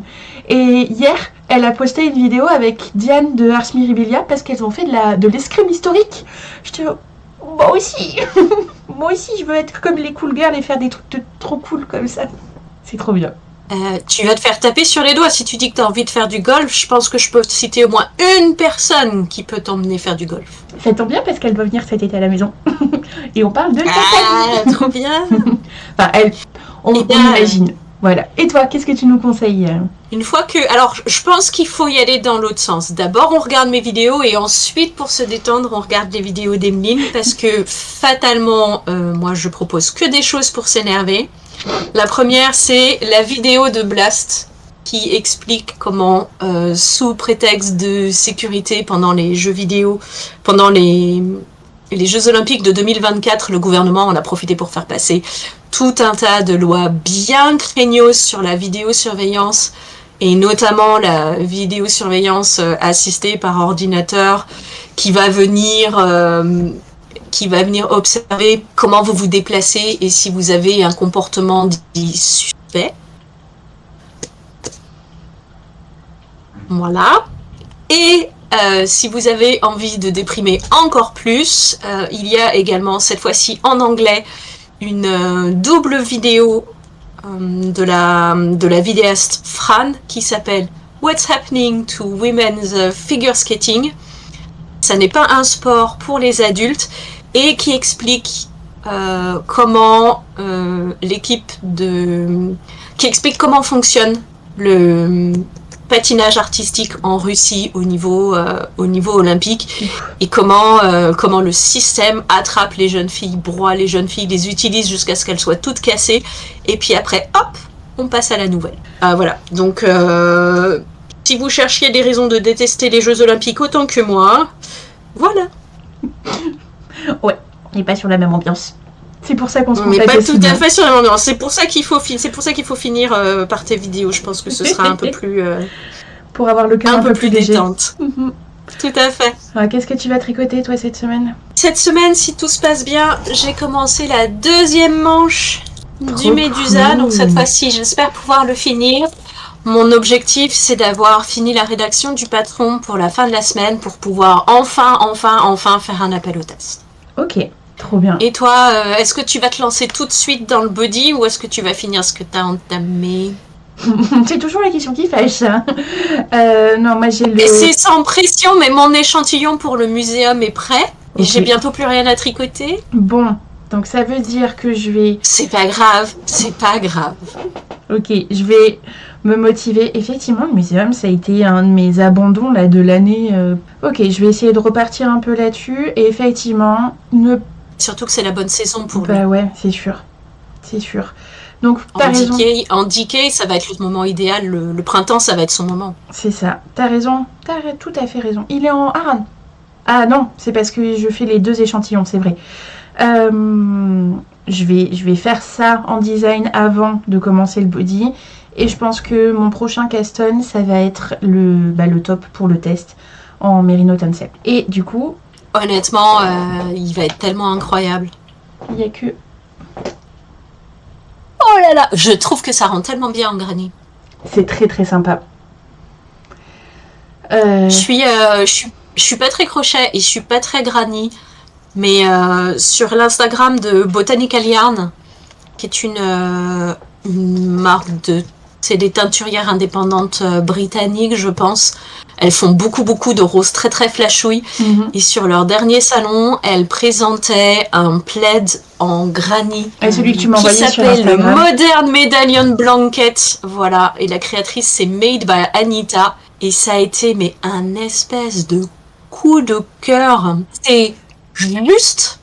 Et hier, elle a posté une vidéo avec Diane de Ars Mirabilia parce qu'elles ont fait de l'escrime historique. Je te moi aussi, moi aussi, je veux être comme les cool girls et faire des trucs trop cool comme ça. C'est trop bien. Tu vas te faire taper sur les doigts si tu dis que tu as envie de faire du golf. Je pense que je peux citer au moins une personne qui peut t'emmener faire du golf. Ça tombe bien parce qu'elle doit venir cet été à la maison. Et on parle de Ah, trop bien. Enfin, on imagine. Voilà. Et toi, qu'est-ce que tu nous conseilles? Une fois que... Alors, je pense qu'il faut y aller dans l'autre sens. D'abord, on regarde mes vidéos et ensuite, pour se détendre, on regarde les vidéos d'Emeline parce que, fatalement, moi, je propose que des choses pour s'énerver. La première, c'est la vidéo de Blast qui explique comment, sous prétexte de sécurité pendant les jeux vidéo, pendant les Jeux Olympiques de 2024, le gouvernement en a profité pour faire passer tout un tas de lois bien craignos sur la vidéosurveillance et notamment la vidéosurveillance assistée par ordinateur qui va venir observer comment vous vous déplacez et si vous avez un comportement dit suspect. Voilà. Et si vous avez envie de déprimer encore plus, il y a également cette fois-ci en anglais une double vidéo de la vidéaste Fran qui s'appelle What's Happening to Women's Figure Skating. Ça n'est pas un sport pour les adultes et qui explique comment comment fonctionne le patinage artistique en Russie au niveau olympique et comment le système attrape les jeunes filles, broie les jeunes filles, les utilise jusqu'à ce qu'elles soient toutes cassées et puis après hop on passe à la nouvelle. Voilà, donc si vous cherchiez des raisons de détester les Jeux Olympiques autant que moi, voilà. Ouais, on n'est pas sur la même ambiance. C'est pour ça qu'on se On n'est pas tout à fait sur la même ambiance. C'est pour ça qu'il faut finir par tes vidéos. Je pense que ce sera un peu plus... pour avoir le cœur un peu plus détente. Tout à fait. Alors, qu'est-ce que tu vas tricoter, toi, cette semaine? Cette semaine, si tout se passe bien, j'ai commencé la deuxième manche du Médusa. Cool. Donc cette fois-ci, j'espère pouvoir le finir. Mon objectif, c'est d'avoir fini la rédaction du patron pour la fin de la semaine pour pouvoir enfin faire un appel au test. Ok, trop bien. Et toi, est-ce que tu vas te lancer tout de suite dans le body ou est-ce que tu vas finir ce que tu as entamé? C'est toujours la question qui fâche, ça. Non, moi j'ai le... Et c'est sans pression, mais mon échantillon pour le muséum est prêt. Okay. Et j'ai bientôt plus rien à tricoter. Bon, donc ça veut dire que je vais... C'est pas grave, c'est pas grave. Ok, je vais me motiver. Effectivement, le muséum, ça a été un de mes abandons là, de l'année. Ok, je vais essayer de repartir un peu là-dessus. Et effectivement, surtout que c'est la bonne saison pour lui. Bah ouais, c'est sûr. C'est sûr. Donc, t'as raison. En decay, ça va être le moment idéal. Le printemps, ça va être son moment. C'est ça. T'as raison. T'as tout à fait raison. Il est en Aran. Ah non, c'est parce que je fais les 2 échantillons, c'est vrai. Je vais faire ça en design avant de commencer le body. Et je pense que mon prochain cast-on, ça va être le top pour le test en Merino Tencel. Et du coup... Honnêtement, il va être tellement incroyable. Il n'y a que... Oh là là, je trouve que ça rend tellement bien en granny. C'est très très sympa. Je suis pas très crochet et je suis pas très granny, mais sur l'Instagram de Botanical Yarn, qui est une marque c'est des teinturières indépendantes britanniques, je pense. Elles font beaucoup de roses très très flashouilles. Mm-hmm. Et sur leur dernier salon, elles présentaient un plaid en granny celui que tu m'as envoyé qui s'appelle le Modern Medallion Blanket. Voilà. Et la créatrice, c'est Made by Anita. Et ça a été un espèce de coup de cœur. C'est juste,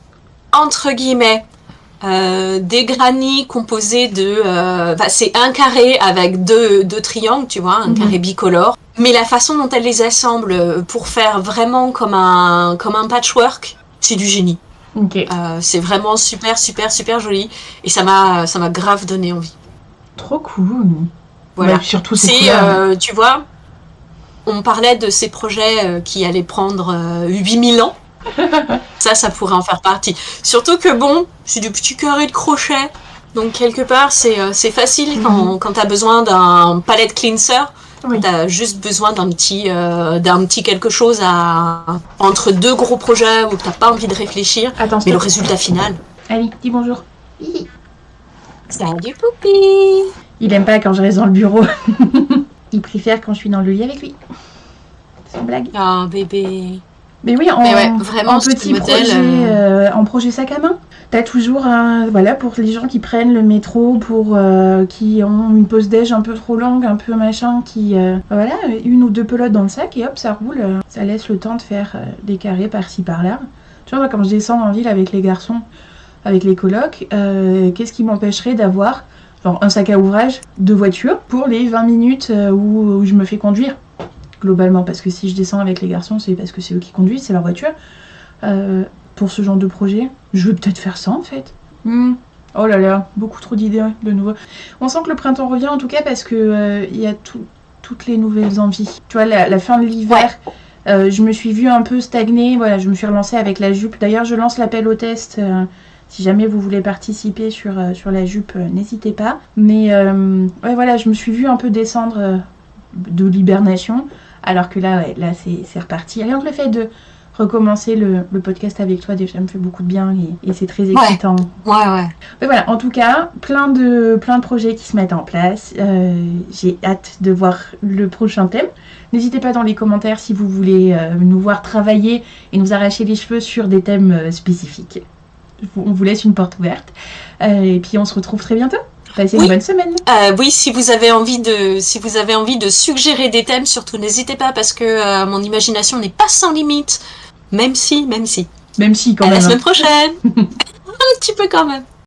entre guillemets, des grannies composés de... c'est un carré avec deux triangles, tu vois, un carré bicolore. Mais la façon dont elle les assemble pour faire vraiment comme un patchwork, c'est du génie. Okay. C'est vraiment super joli. Et ça m'a grave donné envie. Trop cool. Voilà. Ouais, surtout c'est tu vois, on parlait de ces projets qui allaient prendre 8000 ans. Ça pourrait en faire partie. Surtout que c'est du petit carré de crochet. Donc quelque part, c'est facile quand t'as besoin d'un palette cleanser. Oui. T'as juste besoin d'un petit quelque chose entre 2 gros projets où t'as pas envie de réfléchir. Attends, mais le résultat final. Allez, dis bonjour. Salut Poupi. Il aime pas quand je reste dans le bureau. Il préfère quand je suis dans le lit avec lui. Sans blague. Oh, bébé. Mais oui, vraiment, en petit projet, en projet sac à main. T'as toujours voilà, pour les gens qui prennent le métro, pour qui ont une pause déj un peu trop longue, un peu machin, qui voilà, une ou deux pelotes dans le sac et hop, ça roule. Ça laisse le temps de faire des carrés par-ci par-là. Tu vois, quand je descends en ville avec les garçons, avec les colocs, qu'est-ce qui m'empêcherait d'avoir genre un sac à ouvrage, 2 voitures pour les 20 minutes où je me fais conduire? Globalement, parce que si je descends avec les garçons, c'est parce que c'est eux qui conduisent, c'est leur voiture. Pour ce genre de projet, je vais peut-être faire ça en fait. Oh là là, beaucoup trop d'idées de nouveau. On sent que le printemps revient en tout cas parce que y a toutes les nouvelles envies. Tu vois, la fin de l'hiver, je me suis vue un peu stagner. Voilà, je me suis relancée avec la jupe. D'ailleurs, je lance l'appel au test. Si jamais vous voulez participer sur la jupe, n'hésitez pas. Mais ouais, voilà, je me suis vue un peu descendre de l'hibernation. Alors que là, c'est reparti. Rien que le fait de recommencer le podcast avec toi, déjà, me fait beaucoup de bien et c'est très excitant. Ouais. Mais voilà, en tout cas, plein de projets qui se mettent en place. J'ai hâte de voir le prochain thème. N'hésitez pas dans les commentaires si vous voulez nous voir travailler et nous arracher les cheveux sur des thèmes spécifiques. On vous laisse une porte ouverte. Et puis on se retrouve très bientôt. Passez une bonne semaine. Oui, si vous avez envie de suggérer des thèmes, surtout n'hésitez pas parce que mon imagination n'est pas sans limite. Même si. Même si quand même. À la semaine prochaine. Un petit peu quand même.